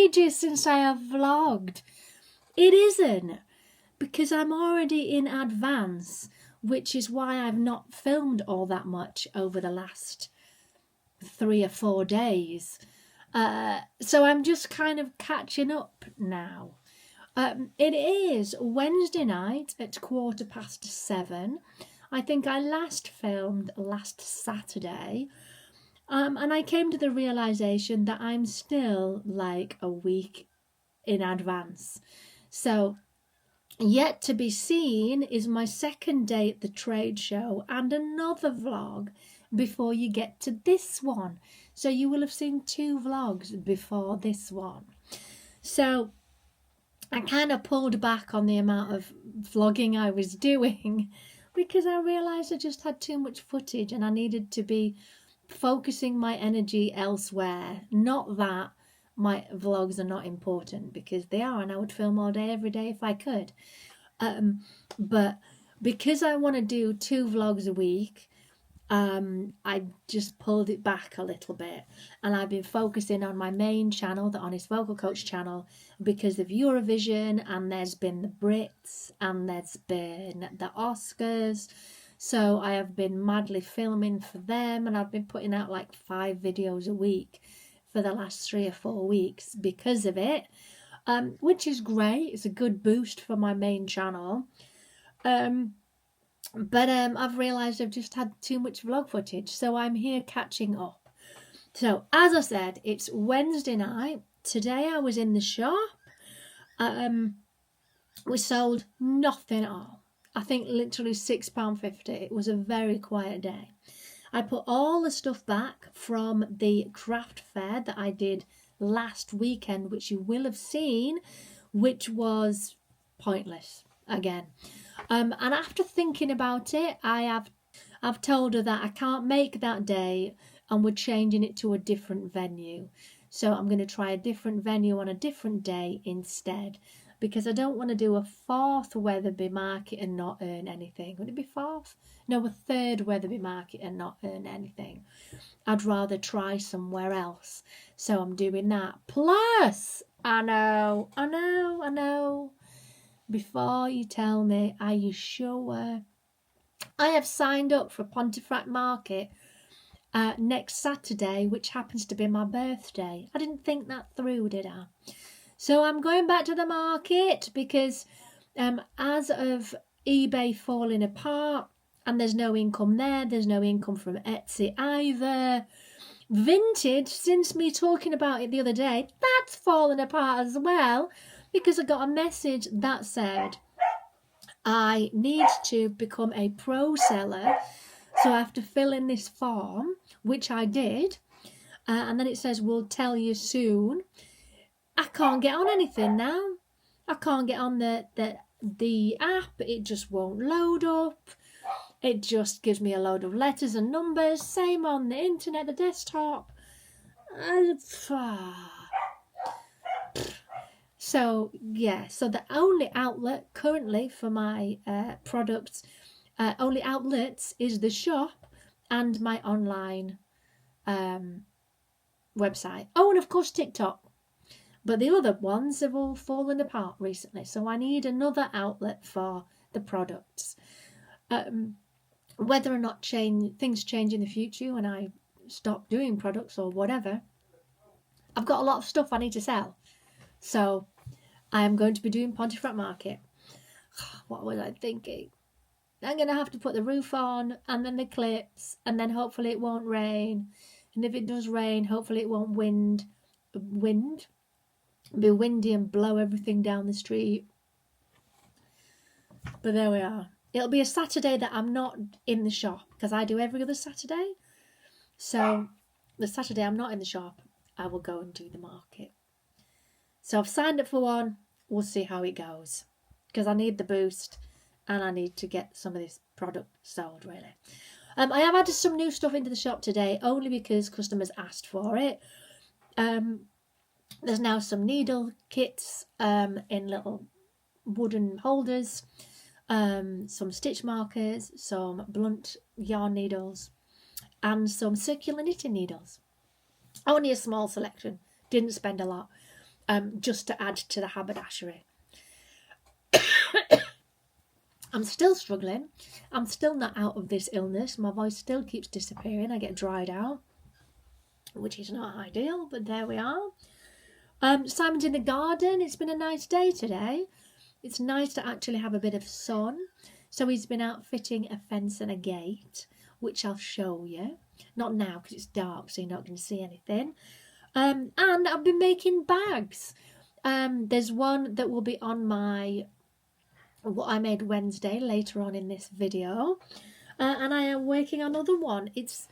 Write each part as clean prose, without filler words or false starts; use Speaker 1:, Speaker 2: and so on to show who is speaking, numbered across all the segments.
Speaker 1: ages since I have vlogged. It isn't, because I'm already in advance, which is why I've not filmed all that much over the last 3 or 4 days. So I'm just kind of catching up now. It is Wednesday night at 7:15. I think I last filmed last Saturday. And I came to the realization that I'm still like a week in advance. So yet to be seen is my second day at the trade show and another vlog before you get to this one. So you will have seen 2 vlogs before this one. So I kind of pulled back on the amount of vlogging I was doing because I realised I just had too much footage and I needed to be focusing my energy elsewhere. Not that my vlogs are not important, because they are, and I would film all day every day if I could. But because I want to do 2 vlogs a week, I just pulled it back a little bit, and I've been focusing on my main channel, the Honest Vocal Coach channel, because of Eurovision, and there's been the Brits, and there's been the Oscars. So I have been madly filming for them, and I've been putting out like 5 videos a week for the last 3 or 4 weeks because of it, which is great. It's a good boost for my main channel. But I've realised I've just had too much vlog footage, so I'm here catching up. So as I said, it's Wednesday night. Today I was in the shop. We sold nothing at all. I think literally £6.50. It was a very quiet day. I put all the stuff back from the craft fair that I did last weekend, which you will have seen, which was pointless again. And after thinking about it, I've told her that I can't make that day, and we're changing it to a different venue. So I'm going to try a different venue on a different day instead, because I don't want to do a 4th Weatherby market and not earn anything. Would it be 4th? No, a 3rd Weatherby market and not earn anything. I'd rather try somewhere else. So I'm doing that. Plus, I know. Before you tell me, are you sure? I have signed up for Pontefract Market next Saturday, which happens to be my birthday. I didn't think that through, did I? So I'm going back to the market because as of eBay falling apart and there's no income there's no income from Etsy either. Vinted, since me talking about it the other day, that's fallen apart as well, because I got a message that said I need to become a pro seller, so I have to fill in this form, which I did, and then it says we'll tell you soon. I can't get on anything now. I can't get on the app. It just won't load up. It just gives me a load of letters and numbers. Same on the internet, the desktop. So yeah, so the only outlet currently for my products, only outlets is the shop and my online website. Oh, and of course TikTok. But the other ones have all fallen apart recently, so I need another outlet for the products. Whether or not things change in the future when I stop doing products or whatever, I've got a lot of stuff I need to sell. So I am going to be doing Pontefract Market. What was I thinking? I'm going to have to put the roof on, and then the clips, and then hopefully it won't rain. And if it does rain, hopefully it won't be windy and blow everything down the street. But there we are. It'll be a Saturday that I'm not in the shop, because I do every other Saturday. So the Saturday I'm not in the shop, I will go and do the market. So I've signed up for one. We'll see how it goes, because I need the boost and I need to get some of this product sold, really. I have added some new stuff into the shop today, only because customers asked for it. There's now some needle kits in little wooden holders, some stitch markers, some blunt yarn needles, and some circular knitting needles. Only a small selection, didn't spend a lot. just to add to the haberdashery. I'm still struggling. I'm still not out of this illness. My voice still keeps disappearing. I get dried out, which is not ideal, but there we are. Simon's in the garden. It's been a nice day today. It's nice to actually have a bit of sun. So he's been out fitting a fence and a gate, which I'll show you. Not now because it's dark, so you're not going to see anything. And I've been making bags. There's one that will be on my what I made Wednesday later on in this video, and I am working on another one. It's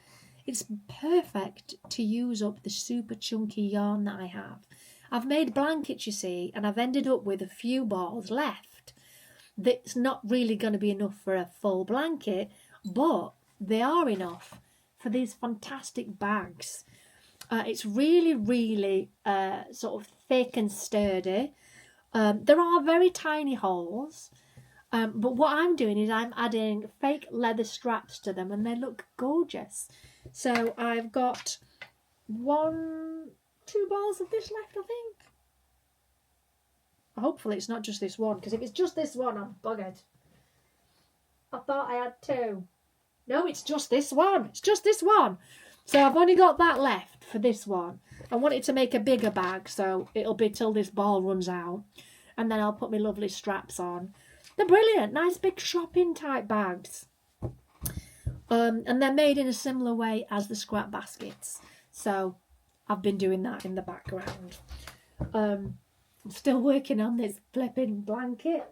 Speaker 1: perfect to use up the super chunky yarn that I have. I've made blankets, you see, and I've ended up with a few balls left that's not really going to be enough for a full blanket, but they are enough for these fantastic bags. It's really, really sort of thick and sturdy. There are very tiny holes, but what I'm doing is I'm adding fake leather straps to them, and they look gorgeous. So I've got 2 balls of this left, I think. Hopefully it's not just this one, because if it's just this one, I'm buggered. I thought I had 2. No, it's just this one. It's just this one. So I've only got that left for this one. I wanted to make a bigger bag, so it'll be till this ball runs out. And then I'll put my lovely straps on. They're brilliant. Nice big shopping type bags. And they're made in a similar way as the scrap baskets. So I've been doing that in the background. I'm still working on this flipping blanket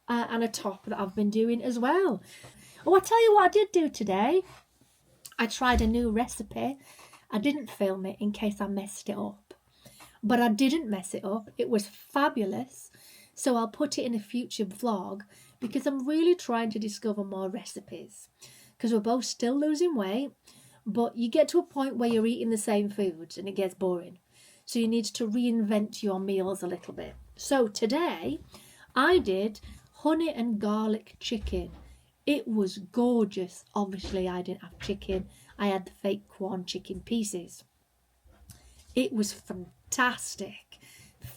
Speaker 1: and a top that I've been doing as well. Oh, I tell you what I did do today. I tried a new recipe. I didn't film it in case I messed it up. But I didn't mess it up. It was fabulous. So I'll put it in a future vlog because I'm really trying to discover more recipes. Because we're both still losing weight, but you get to a point where you're eating the same foods and it gets boring. So you need to reinvent your meals a little bit. So today I did honey and garlic chicken. It was gorgeous. Obviously I didn't have chicken. I had the fake Quorn chicken pieces. It was fantastic.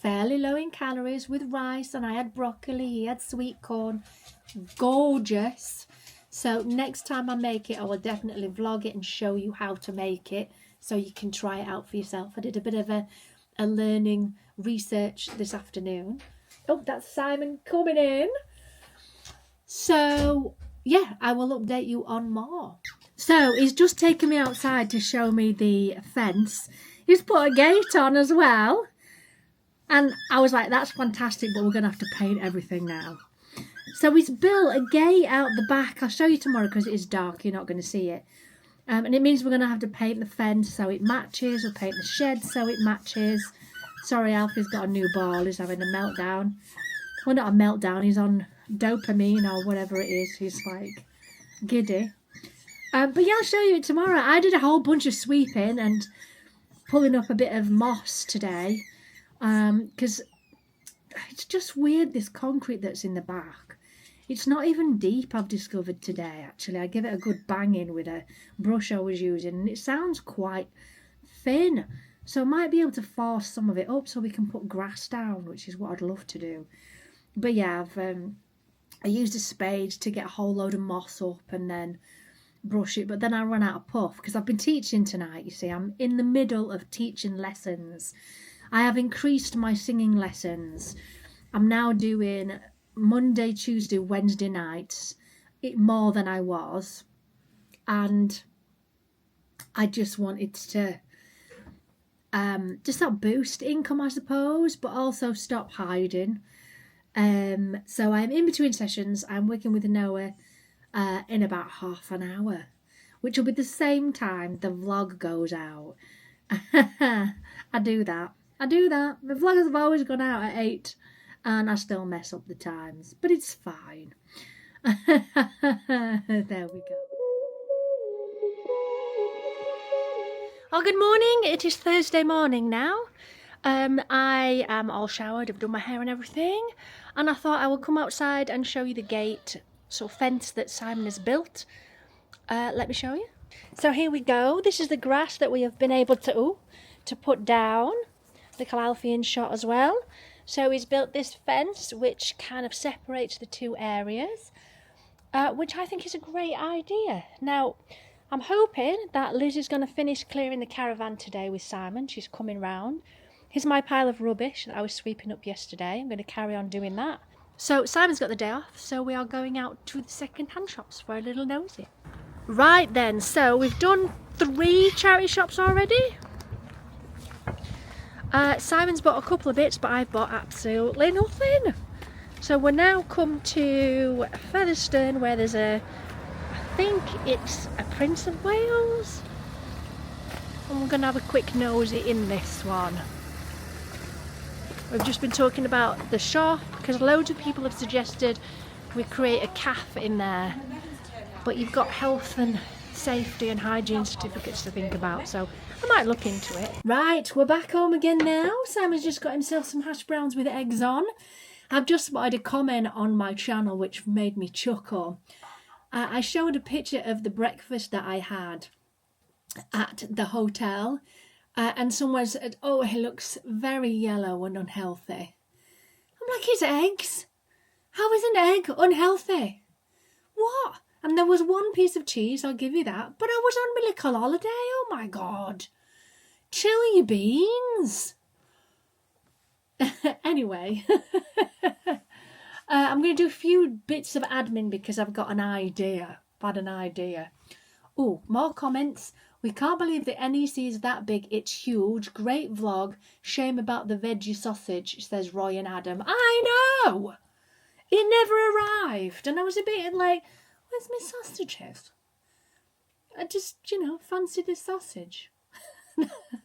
Speaker 1: Fairly low in calories with rice, and I had broccoli, he had sweet corn. Gorgeous. So next time I make it, I will definitely vlog it and show you how to make it so you can try it out for yourself. I did a bit of a learning research this afternoon. Oh, that's Simon coming in. So yeah, I will update you on more. So he's just taken me outside to show me the fence. He's put a gate on as well. And I was like, that's fantastic, but we're going to have to paint everything now. So he's built a gate out the back. I'll show you tomorrow because it is dark. You're not going to see it. And it means we're going to have to paint the fence so it matches. We'll paint the shed so it matches. Sorry, Alfie's got a new ball. He's having a meltdown. Well, not a meltdown. He's on dopamine or whatever it is. He's like giddy. But yeah, I'll show you it tomorrow. I did a whole bunch of sweeping and pulling up a bit of moss today. Because it's just weird, this concrete that's in the back. It's not even deep, I've discovered today, actually. I give it a good banging with a brush I was using, and it sounds quite thin. So I might be able to force some of it up so we can put grass down, which is what I'd love to do. But yeah, I used a spade to get a whole load of moss up and then brush it. But then I ran out of puff because I've been teaching tonight, you see. I'm in the middle of teaching lessons. I have increased my singing lessons. I'm now doing Monday, Tuesday, Wednesday nights, more than I was. And I just wanted to just that boost income, I suppose, but also stop hiding. So I'm in between sessions. I'm working with Noah in about half an hour, which will be the same time the vlog goes out. I do that. The vlogs have always gone out at 8 and I still mess up the times, but it's fine. There we go. Oh, good morning. It is Thursday morning now. I am all showered. I've done my hair and everything, and I thought I would come outside and show you the gate, fence that Simon has built. Let me show you. So here we go. This is the grass that we have been able to put down. little Alfie in shot as well. So he's built this fence which kind of separates the two areas, which I think is a great idea. Now, I'm hoping that Liz is going to finish clearing the caravan today with Simon. She's coming round. Here's my pile of rubbish that I was sweeping up yesterday. I'm going to carry on doing that. So Simon's got the day off, so we are going out to the second-hand shops for a little nosy. Right then, so we've done 3 charity shops already. Simon's bought a couple of bits, but I've bought absolutely nothing. So we're now come to Featherstone, where there's I think it's a Prince of Wales. And we're going to have a quick nosy in this one. We've just been talking about the shop, because loads of people have suggested we create a cafe in there. But you've got health and safety and hygiene certificates to think about, so I might look into it. Right, we're back home again now. Simon's just got himself some hash browns with eggs on. I've just spotted a comment on my channel which made me chuckle. I showed a picture of the breakfast that I had at the hotel, and someone said, oh, it looks very yellow and unhealthy. I'm like, it's eggs. How is an egg unhealthy? What? And there was 1 piece of cheese, I'll give you that, but I was on my little holiday. Oh my God. Chill your beans. Anyway, I'm going to do a few bits of admin because I've got an idea. I've had an idea. Oh, more comments. We can't believe the NEC is that big. It's huge. Great vlog. Shame about the veggie sausage, says Roy and Adam. I know. It never arrived. And I was a bit like, where's my sausages? I just, fancy the sausage.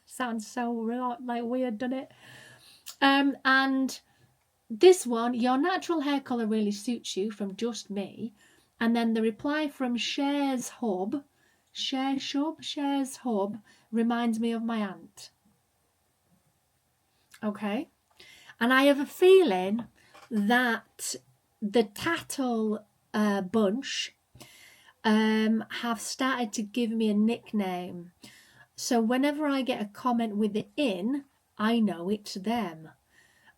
Speaker 1: Sounds so like weird, doesn't it? And this one, your natural hair colour really suits you, from Just Me. And then the reply from Shares Hub, reminds me of my aunt. Okay. And I have a feeling that the Tattle bunch have started to give me a nickname. So whenever I get a comment with the in, I know it's them.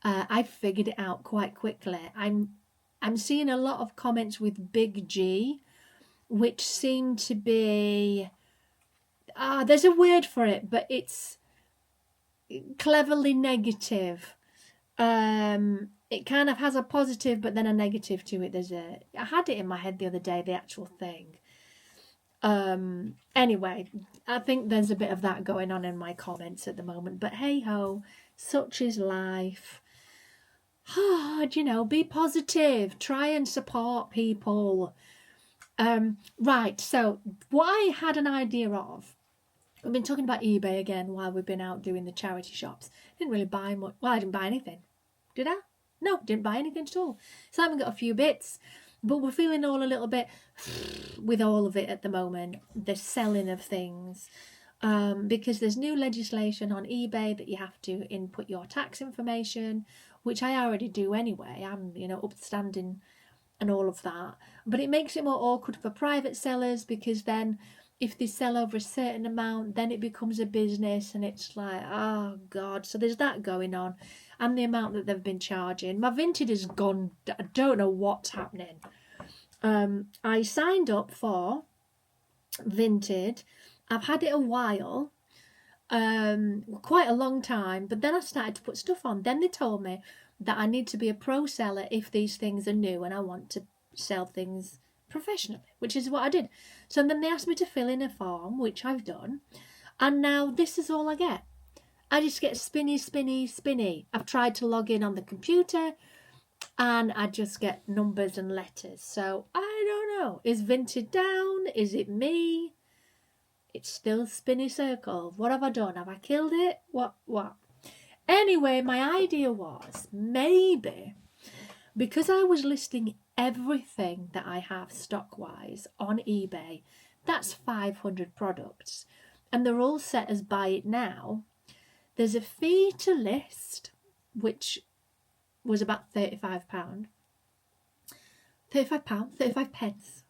Speaker 1: I figured it out quite quickly. I'm seeing a lot of comments with Big G, which seem to be, there's a word for it, but it's cleverly negative. It kind of has a positive but then a negative to it. I had it in my head the other day, the actual thing. Anyway, I think there's a bit of that going on in my comments at the moment, but hey ho, such is life. Be positive, try and support people. Right, so what I had an idea of, we've been talking about eBay again while we've been out doing the charity shops. Didn't really buy much. Well, I didn't buy anything. Did I? No, didn't buy anything at all. Simon got a few bits, but we're feeling all a little bit with all of it at the moment, the selling of things, because there's new legislation on eBay that you have to input your tax information, which I already do anyway. I'm, upstanding and all of that. But it makes it more awkward for private sellers, because then if they sell over a certain amount, then it becomes a business, and it's like, oh God. So there's that going on, and the amount that they've been charging. My Vinted has gone, I don't know what's happening. I signed up for Vinted. I've had it a while, quite a long time, but then I started to put stuff on. Then they told me that I need to be a pro seller if these things are new and I want to sell things professionally, which is what I did. So then they asked me to fill in a form, which I've done, and now this is all I get. I just get spinny. I've tried to log in on the computer and I just get numbers and letters. So I don't know, is Vinted down? Is it me? It's still spinny circle. What have I done? Have I killed it? What? Anyway, my idea was, maybe because I was listing everything that I have stock-wise on eBay, that's 500 products, and they're all set as buy it now. There's a fee to list, which was about £35. 35 pence.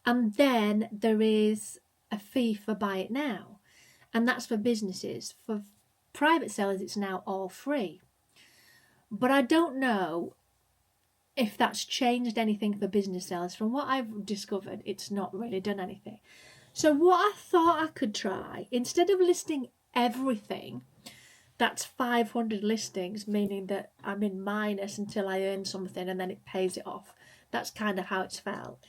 Speaker 1: And then there is a fee for buy it now, and that's for businesses. For private sellers, it's now all free. But I don't know if that's changed anything for business sellers. From what I've discovered, it's not really done anything. So what I thought I could try, instead of listing everything, that's 500 listings, meaning that I'm in minus until I earn something and then it pays it off. That's kind of how it's felt.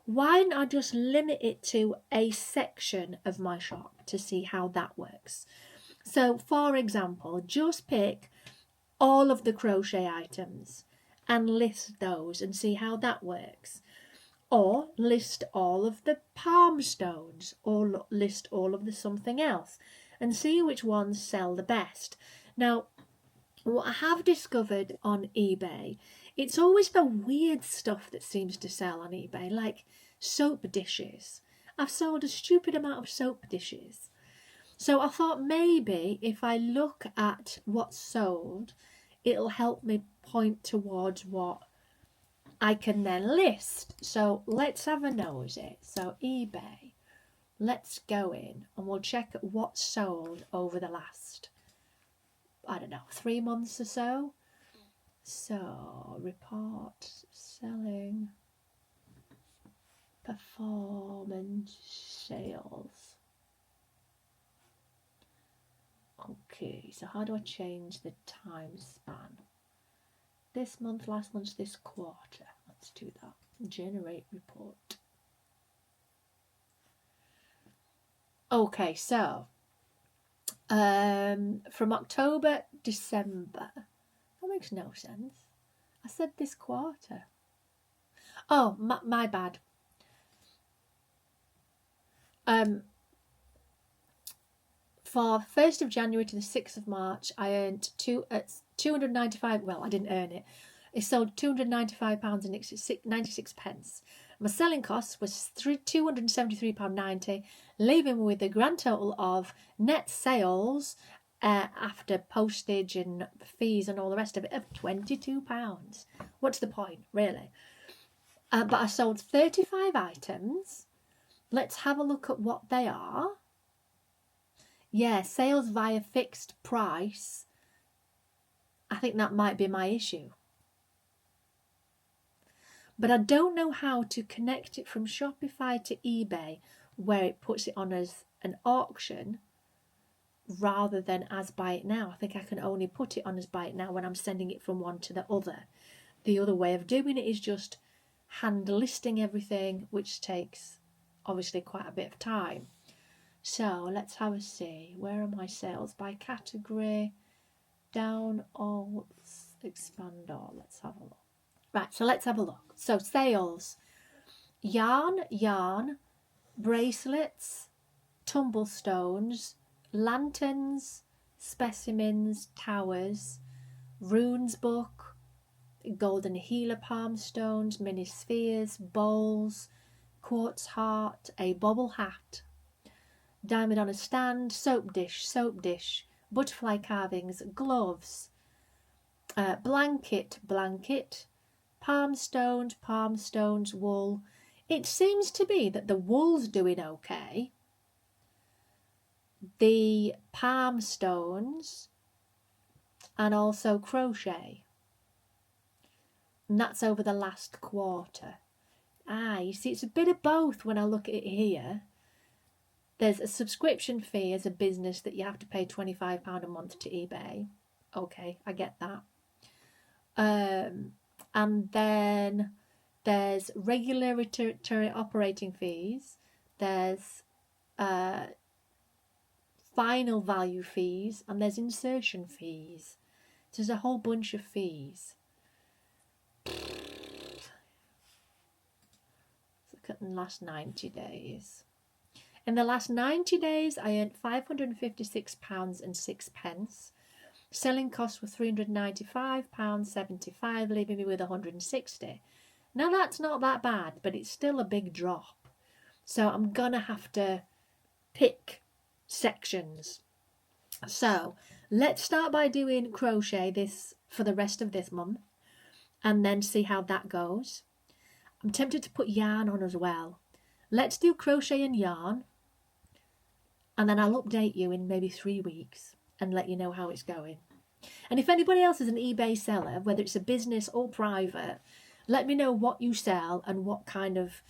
Speaker 1: Why don't I just limit it to a section of my shop to see how that works? So, for example, just pick all of the crochet items and list those and see how that works. Or list all of the palm stones, or list all of the something else, and see which ones sell the best. Now, what I have discovered on eBay, it's always the weird stuff that seems to sell on eBay, like soap dishes. I've sold a stupid amount of soap dishes. So I thought maybe if I look at what's sold, it'll help me point towards what I can then list. So let's have a nosy. So eBay, let's go in and we'll check what's sold over the last, I don't know, 3 months or so. So report selling performance sales. Okay, so how do I change the time span? This month, last month, this quarter. Let's do that. Generate report. Okay, so from October, December. That makes no sense. I said this quarter. Oh, my bad. For 1st of January to the 6th of March, I earned 295. Well, I didn't earn it. It sold £295.96. My selling cost was £273.90, leaving me with a grand total of net sales after postage and fees and all the rest of it of £22. What's the point, really? But I sold 35 items. Let's have a look at what they are. Yeah, sales via fixed price. I think that might be my issue. But I don't know how to connect it from Shopify to eBay, where it puts it on as an auction rather than as buy it now. I think I can only put it on as buy it now when I'm sending it from one to the other. The other way of doing it is just hand listing everything, which takes obviously quite a bit of time. So let's have a see. Where are my sales? By category, down all, expand all. Let's have a look. Right, so let's have a look. So sales, yarn, bracelets, tumblestones, lanterns, specimens, towers, runes book, golden healer palm stones, mini spheres, bowls, quartz heart, a bobble hat, diamond on a stand, soap dish, butterfly carvings, gloves, blanket, palm stones, wool. It seems to be that the wool's doing okay. The palm stones and also crochet. And that's over the last quarter. You see, it's a bit of both when I look at it here. There's a subscription fee as a business that you have to pay £25 a month to eBay. Okay, I get that. And then there's regulatory operating fees. There's final value fees, and there's insertion fees. So there's a whole bunch of fees. Let's look at the last 90 days. In the last 90 days, I earned £556.06. Selling costs were £395.75, leaving me with £160. Now that's not that bad, but it's still a big drop. So I'm going to have to pick sections. So let's start by doing crochet this for the rest of this month and then see how that goes. I'm tempted to put yarn on as well. Let's do crochet and yarn, and then I'll update you in maybe 3 weeks and let you know how it's going. And if anybody else is an eBay seller, whether it's a business or private, let me know what you sell and what kind of,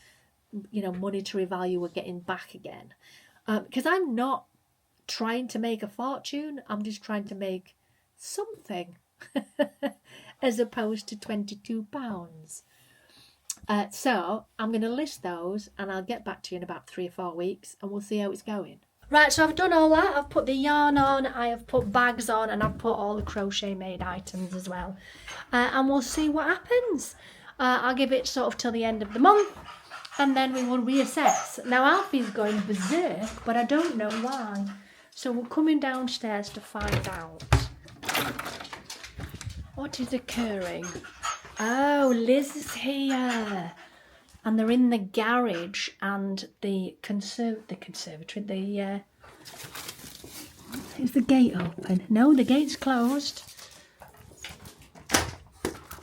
Speaker 1: monetary value we're getting back again. Because I'm not trying to make a fortune. I'm just trying to make something as opposed to £22. So I'm going to list those and I'll get back to you in about 3 or 4 weeks and we'll see how it's going. Right, so I've done all that. I've put the yarn on, I have put bags on, and I've put all the crochet made items as well. And we'll see what happens. I'll give it sort of till the end of the month and then we will reassess. Now Alfie's going berserk, but I don't know why. So we're coming downstairs to find out what is occurring. Oh, Liz is here. And they're in the garage and the conservatory, is the gate open? No, the gate's closed.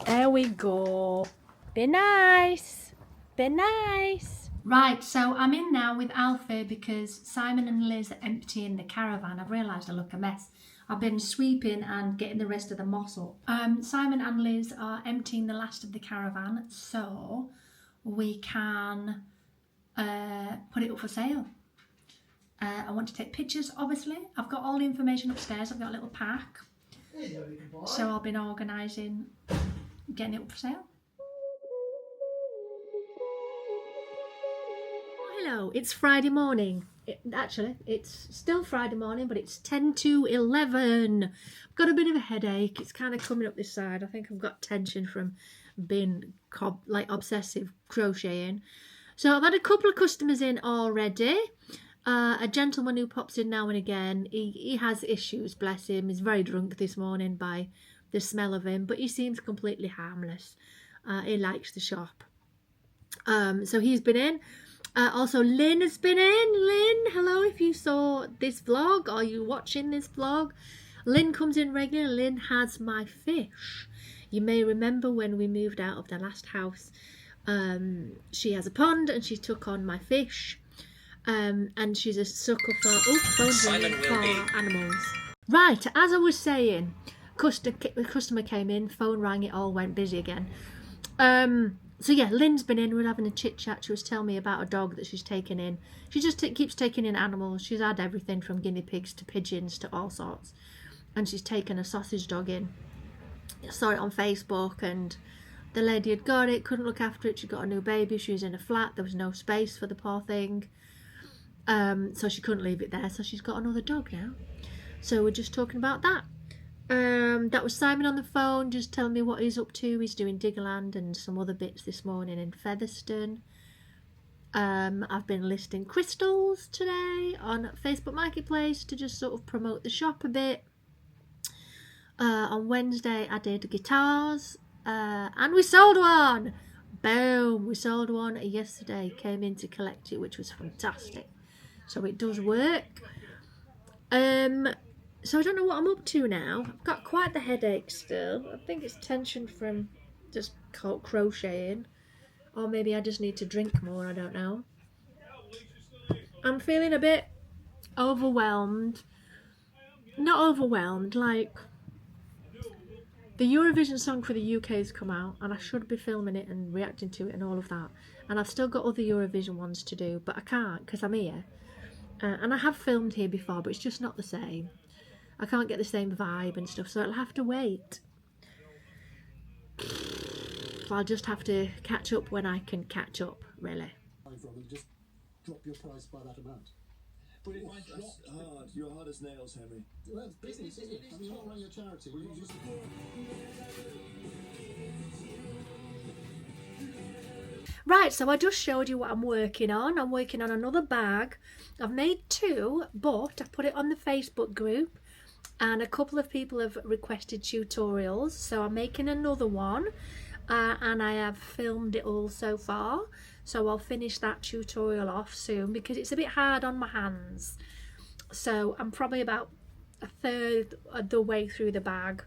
Speaker 1: There we go. Be nice. Be nice. Right, so I'm in now with Alfie because Simon and Liz are emptying the caravan. I've realised I look a mess. I've been sweeping and getting the rest of the moss up. Simon and Liz are emptying the last of the caravan, so we can put it up for sale. I want to take pictures, obviously. I've got all the information upstairs. I've got a little pack. So I've been organising getting it up for sale. Hello, it's Friday morning. Actually, it's still Friday morning, but it's 10 to 11. I've got a bit of a headache. It's kind of coming up this side. I think I've got tension from being obsessive crocheting. So I've had a couple of customers in already. A gentleman who pops in now and again. He has issues, bless him. He's very drunk this morning by the smell of him, but he seems completely harmless. He likes the shop. So he's been in. Also, Lynn has been in. Lynn, hello, if you saw this vlog or you watching this vlog. Lynn comes in regularly. Lynn has my fish. You may remember when we moved out of the last house, she has a pond and she took on my fish. And she's a sucker for animals. Right, as I was saying, customer came in, phone rang, it all went busy again. So yeah, Lynn's been in, we're having a chit chat. She was telling me about a dog that she's taken in. She just keeps taking in animals. She's had everything from guinea pigs to pigeons to all sorts. And she's taken a sausage dog in. I saw it on Facebook and the lady had got it, couldn't look after it. She got a new baby, she was in a flat, there was no space for the poor thing. So she couldn't leave it there, so she's got another dog now. So we're just talking about that. That was Simon on the phone, just telling me what he's up to. He's doing Diggerland and some other bits this morning in Featherstone. I've been listing crystals today on Facebook Marketplace to just sort of promote the shop a bit. On Wednesday I did guitars, and we sold one! Boom! We sold one yesterday, came in to collect it, which was fantastic. So it does work. So I don't know what I'm up to now. I've got quite the headache still. I think it's tension from just crocheting. Or maybe I just need to drink more, I don't know. I'm feeling a bit overwhelmed. Not overwhelmed, like the Eurovision song for the UK has come out and I should be filming it and reacting to it and all of that. And I've still got other Eurovision ones to do, but I can't because I'm here. And I have filmed here before, but it's just not the same. I can't get the same vibe and stuff, so I'll have to wait. I'll just have to catch up when I can catch up, really.
Speaker 2: Just drop your price by that amount. But that's hard. You're hard as nails, Henry. Well, that's business, isn't it? I mean, you're not running a charity.
Speaker 1: Right, so I just showed you what I'm working on. I'm working on another bag. I've made 2, but I put it on the Facebook group and a couple of people have requested tutorials. So I'm making another one and I have filmed it all so far. So I'll finish that tutorial off soon because it's a bit hard on my hands. So I'm probably about a third of the way through the bag.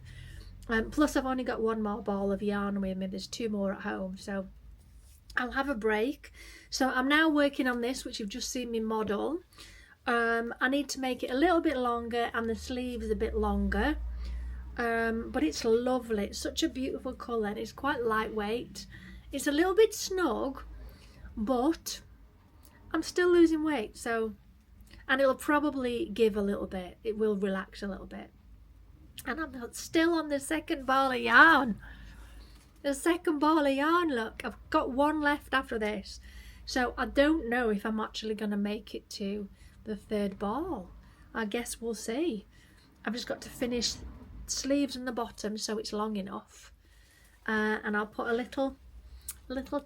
Speaker 1: Plus I've only got 1 more ball of yarn with me. There's 2 more at home. So I'll have a break. So I'm now working on this, which you've just seen me model. I need to make it a little bit longer and the sleeves a bit longer. But it's lovely. It's such a beautiful colour and it's quite lightweight. It's a little bit snug, but I'm still losing weight, so, and it'll probably give a little bit. It will relax a little bit. And I'm still on the second ball of yarn. The second ball of yarn, look. I've got one left after this. So I don't know if I'm actually going to make it to the third ball. I guess we'll see. I've just got to finish sleeves on the bottom so it's long enough. And I'll put a little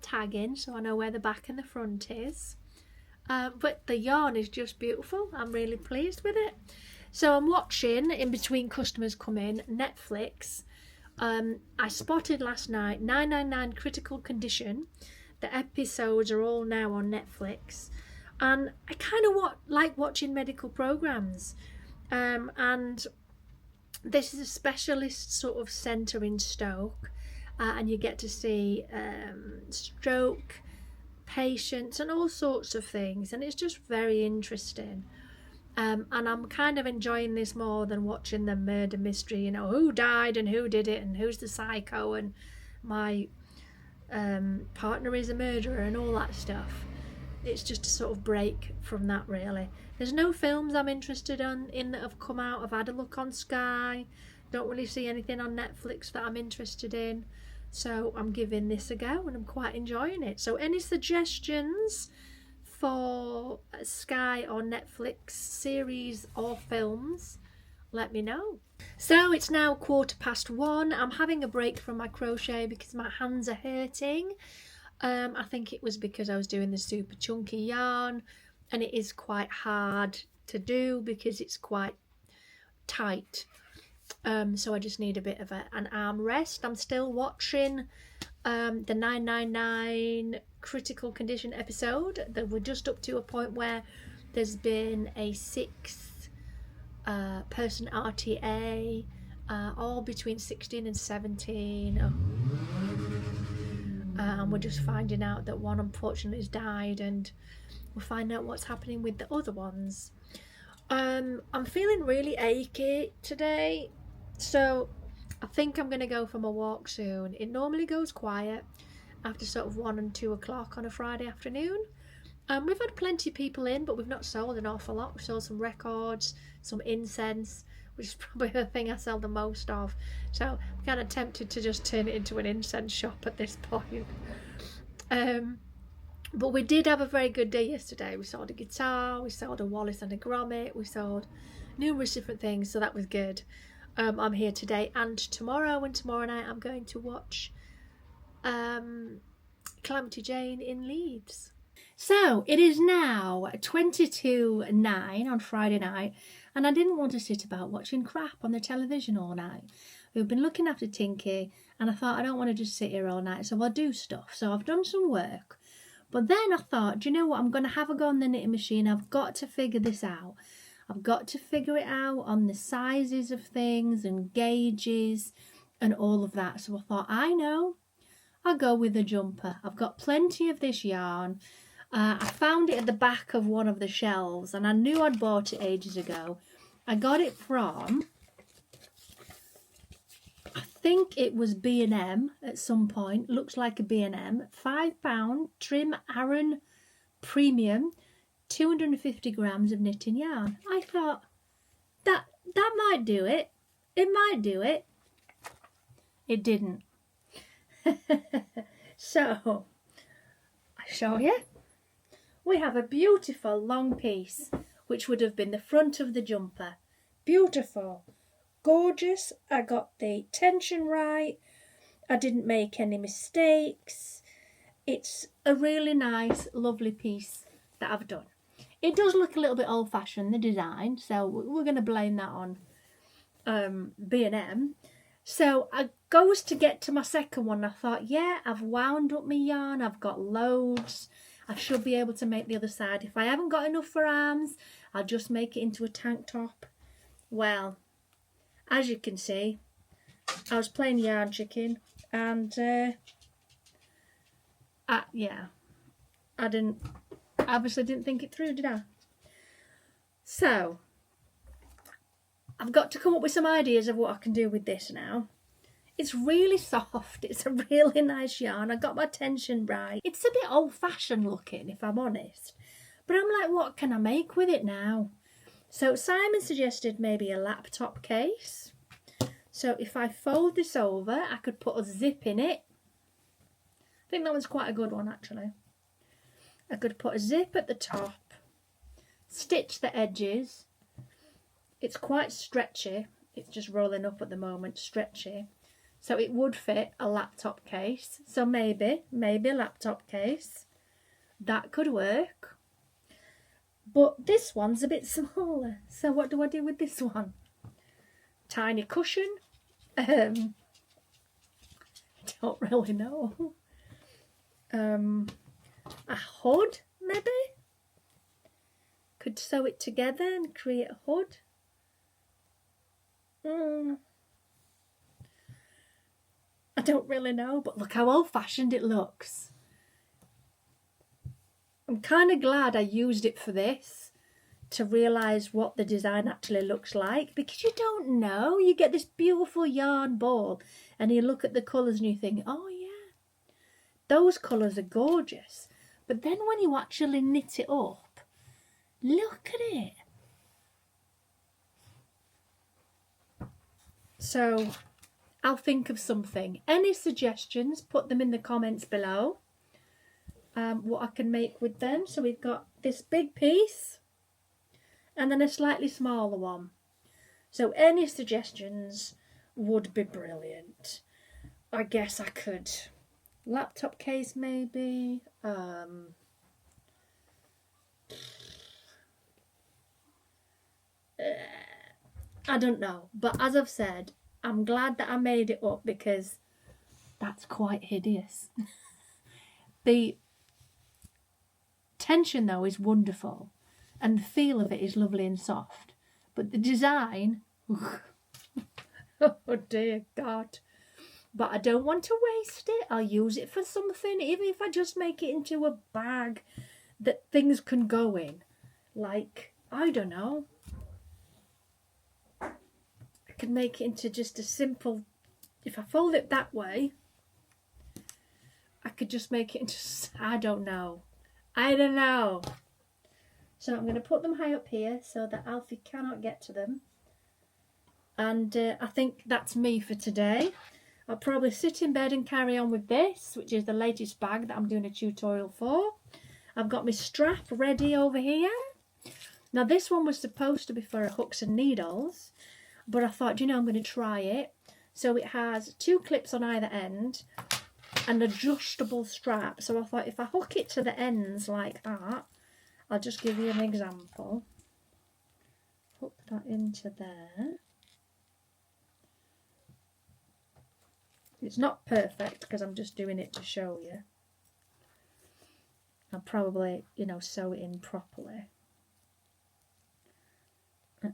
Speaker 1: tag in so I know where the back and the front is. But the yarn is just beautiful. I'm really pleased with it. So I'm watching, in between customers come in, Netflix. I spotted last night 999 Critical Condition. The episodes are all now on Netflix. And I kind of like watching medical programs. And this is a specialist sort of centre in Stoke. And you get to see stroke patients and all sorts of things. And it's just very interesting. And I'm kind of enjoying this more than watching the murder mystery, you know, who died and who did it and who's the psycho and my partner is a murderer and all that stuff. It's just a sort of break from that, really. There's no films I'm interested in that have come out. I've had a look on Sky. Don't really see anything on Netflix that I'm interested in. So I'm giving this a go and I'm quite enjoying it. So any suggestions for Sky or Netflix series or films, let me know. So it's now 1:15. I'm having a break from my crochet because my hands are hurting. I think it was because I was doing the super chunky yarn and it is quite hard to do because it's quite tight. So I just need a bit of an arm rest. I'm still watching the 999 Critical Condition episode. That we're just up to a point where there's been a 6th person RTA, all between 16 and 17. And we're just finding out that one unfortunately has died, and we'll find out what's happening with the other ones. I'm feeling really achy today, so I think I'm going to go for my walk soon. It normally goes quiet after sort of 1 and 2 o'clock on a Friday afternoon. We've had plenty of people in, but we've not sold an awful lot. We've sold some records, some incense, which is probably the thing I sell the most of. So I'm kind of tempted to just turn it into an incense shop at this point. But we did have a very good day yesterday. We sold a guitar, we sold a Wallace and a grommet, we sold numerous different things, so that was good. I'm here today and tomorrow, and tomorrow night I'm going to watch Calamity Jane in Leeds. So it is now 9:22 on Friday night, and I didn't want to sit about watching crap on the television all night. We've been looking after Tinky, and I thought I don't want to just sit here all night, so I'll do stuff. So I've done some work, but then I thought, do you know what? I'm going to have a go on the knitting machine. I've got to figure this out. I've got to figure it out on the sizes of things and gauges and all of that. So I thought, I know, I'll go with a jumper. I've got plenty of this yarn. I found it at the back of one of the shelves, and I knew I'd bought it ages ago. I got it from, I think it was B&M at some point. Looks like a B&M. £5 trim Aran premium, 250 grams of knitting yarn. I thought that might do it. It might do it. It didn't. So I show you. We have a beautiful long piece, which would have been the front of the jumper. Beautiful, gorgeous. I got the tension right. I didn't make any mistakes. It's a really nice, lovely piece that I've done. It does look a little bit old-fashioned, the design, so we're going to blame that on B&M. So I goes to get to my second one. I thought, yeah, I've wound up my yarn. I've got loads. I should be able to make the other side. If I haven't got enough for arms, I'll just make it into a tank top. Well, as you can see, I was playing yarn chicken, and I obviously didn't think it through, did I? So I've got to come up with some ideas of what I can do with this now. It's really soft. It's a really nice yarn. I got my tension right. It's a bit old-fashioned looking, if I'm honest. But I'm like, what can I make with it now? So Simon suggested maybe a laptop case. So if I fold this over, I could put a zip in it. I think that one's quite a good one, actually. I could put a zip at the top, stitch the edges. It's quite stretchy. It's just rolling up at the moment, stretchy. So it would fit a laptop case. So maybe a laptop case. That could work. But this one's a bit smaller. So what do I do with this one? Tiny cushion? I don't really know. A hood, maybe? Could sew it together and create a hood. I don't really know, but look how old-fashioned it looks. I'm kind of glad I used it for this, to realise what the design actually looks like, because you don't know. You get this beautiful yarn ball and you look at the colours and you think, oh yeah, those colours are gorgeous. But then when you actually knit it up, look at it. So I'll think of something. Any suggestions, put them in the comments below. What I can make with them. So we've got this big piece and then a slightly smaller one. So any suggestions would be brilliant. I guess I could. Laptop case maybe. I don't know. But as I've said, I'm glad that I made it up because that's quite hideous. The tension though is wonderful and the feel of it is lovely and soft, but the design, oh dear God. But I don't want to waste it. I'll use it for something, even if I just make it into a bag that things can go in. Like, I don't know, I could make it into just a simple, if I fold it that way, I could just make it into, I don't know. So I'm going to put them high up here so that Alfie cannot get to them. And I think that's me for today. I'll probably sit in bed and carry on with this, which is the latest bag that I'm doing a tutorial for. I've got my strap ready over here. Now this one was supposed to be for hooks and needles, but I thought, you know, I'm going to try it. So it has 2 clips on either end, an adjustable strap. So I thought if I hook it to the ends like that, I'll just give you an example. Hook that into there. It's not perfect because I'm just doing it to show you. I'll probably, you know, sew it in properly. Get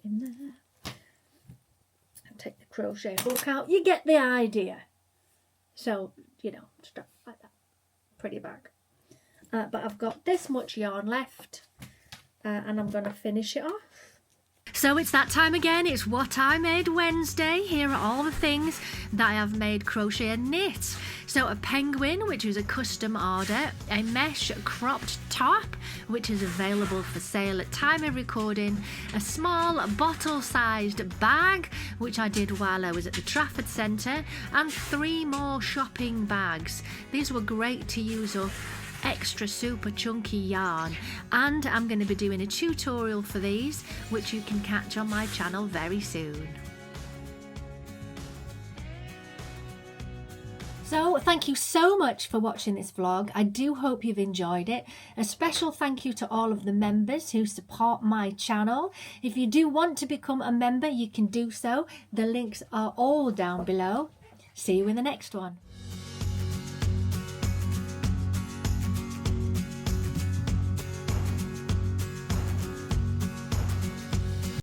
Speaker 1: in there. And take the crochet hook out. You get the idea. So, you know, strap like that. Pretty bag. But I've got this much yarn left. And I'm going to finish it off. So it's that time again. It's What I Made Wednesday. Here are all the things that I have made, crochet and knit. So a penguin, which is a custom order, a mesh cropped top, which is available for sale at time of recording, a small bottle-sized bag, which I did while I was at the Trafford Centre, and 3 more shopping bags. These were great to use up extra super chunky yarn, and I'm going to be doing a tutorial for these, which you can catch on my channel very soon. So thank you so much for watching this vlog. I do hope you've enjoyed it. A special thank you to all of the members who support my channel. If you do want to become a member, you can do so. The links are all down below. See you in the next one.